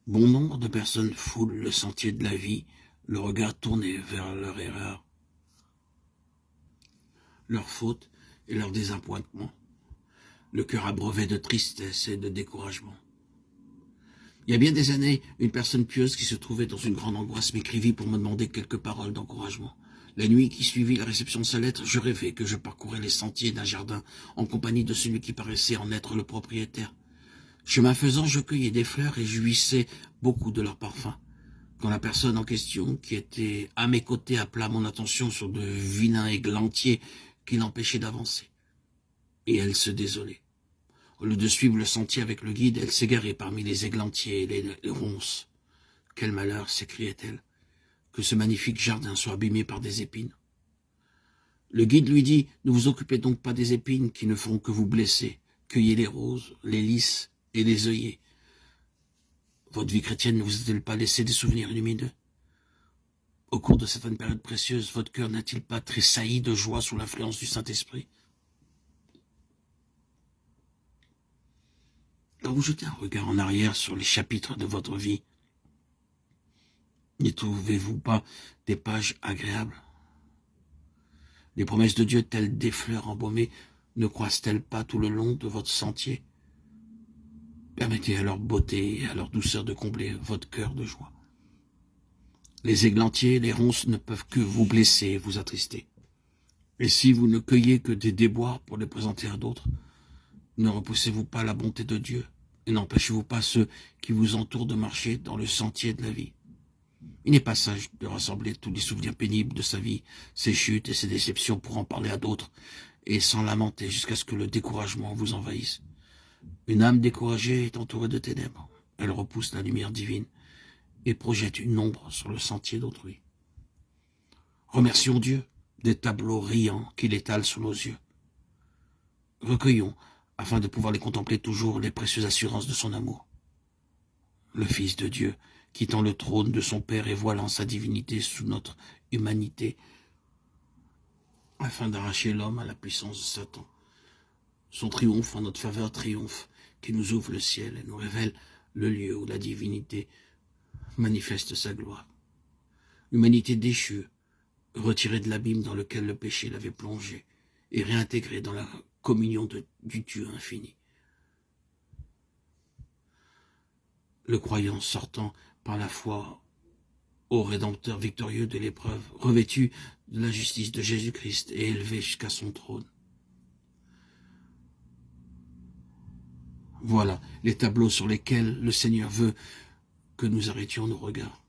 Bon nombre de personnes foulent le sentier de la vie, le regard tourné vers leur erreur, leurs fautes et leurs désappointements, le cœur abreuvé de tristesse et de découragement. Il y a bien des années, une personne pieuse qui se trouvait dans une grande angoisse m'écrivit pour me demander quelques paroles d'encouragement. La nuit qui suivit la réception de sa lettre, je rêvais que je parcourais les sentiers d'un jardin en compagnie de celui qui paraissait en être le propriétaire. Chemin faisant, je cueillais des fleurs et jouissais beaucoup de leur parfum. Quand la personne en question, qui était à mes côtés, appela mon attention sur de vilains églantiers qui l'empêchaient d'avancer. Et elle se désolait. Au lieu de suivre le sentier avec le guide, elle s'égarait parmi les églantiers et les ronces. Quel malheur, s'écriait-elle, que ce magnifique jardin soit abîmé par des épines. Le guide lui dit, ne vous occupez donc pas des épines qui ne feront que vous blesser. Cueillez les roses, les lys et les œillets. Votre vie chrétienne ne vous a-t-elle pas laissé des souvenirs lumineux? Au cours de certaines périodes précieuses, votre cœur n'a-t-il pas tressailli de joie sous l'influence du Saint-Esprit? Quand vous jetez un regard en arrière sur les chapitres de votre vie, n'y trouvez-vous pas des pages agréables? Les promesses de Dieu, telles des fleurs embaumées, ne croissent-elles pas tout le long de votre sentier? Permettez à leur beauté et à leur douceur de combler votre cœur de joie. Les églantiers, les ronces ne peuvent que vous blesser et vous attrister. Et si vous ne cueillez que des déboires pour les présenter à d'autres, ne repoussez-vous pas la bonté de Dieu et n'empêchez-vous pas ceux qui vous entourent de marcher dans le sentier de la vie? Il n'est pas sage de rassembler tous les souvenirs pénibles de sa vie, ses chutes et ses déceptions pour en parler à d'autres et s'en lamenter jusqu'à ce que le découragement vous envahisse. Une âme découragée est entourée de ténèbres. Elle repousse la lumière divine et projette une ombre sur le sentier d'autrui. Remercions Dieu des tableaux riants qu'il étale sous nos yeux. Recueillons, afin de pouvoir les contempler toujours, les précieuses assurances de son amour. Le Fils de Dieu, quittant le trône de son Père et voilant sa divinité sous notre humanité, afin d'arracher l'homme à la puissance de Satan. Son triomphe en notre faveur triomphe, qui nous ouvre le ciel et nous révèle le lieu où la divinité manifeste sa gloire. L'humanité déchue, retirée de l'abîme dans lequel le péché l'avait plongée, et réintégrée dans la communion du Dieu infini. Le croyant sortant par la foi au Rédempteur victorieux de l'épreuve, revêtu de la justice de Jésus-Christ et élevé jusqu'à son trône. Voilà les tableaux sur lesquels le Seigneur veut que nous arrêtions nos regards.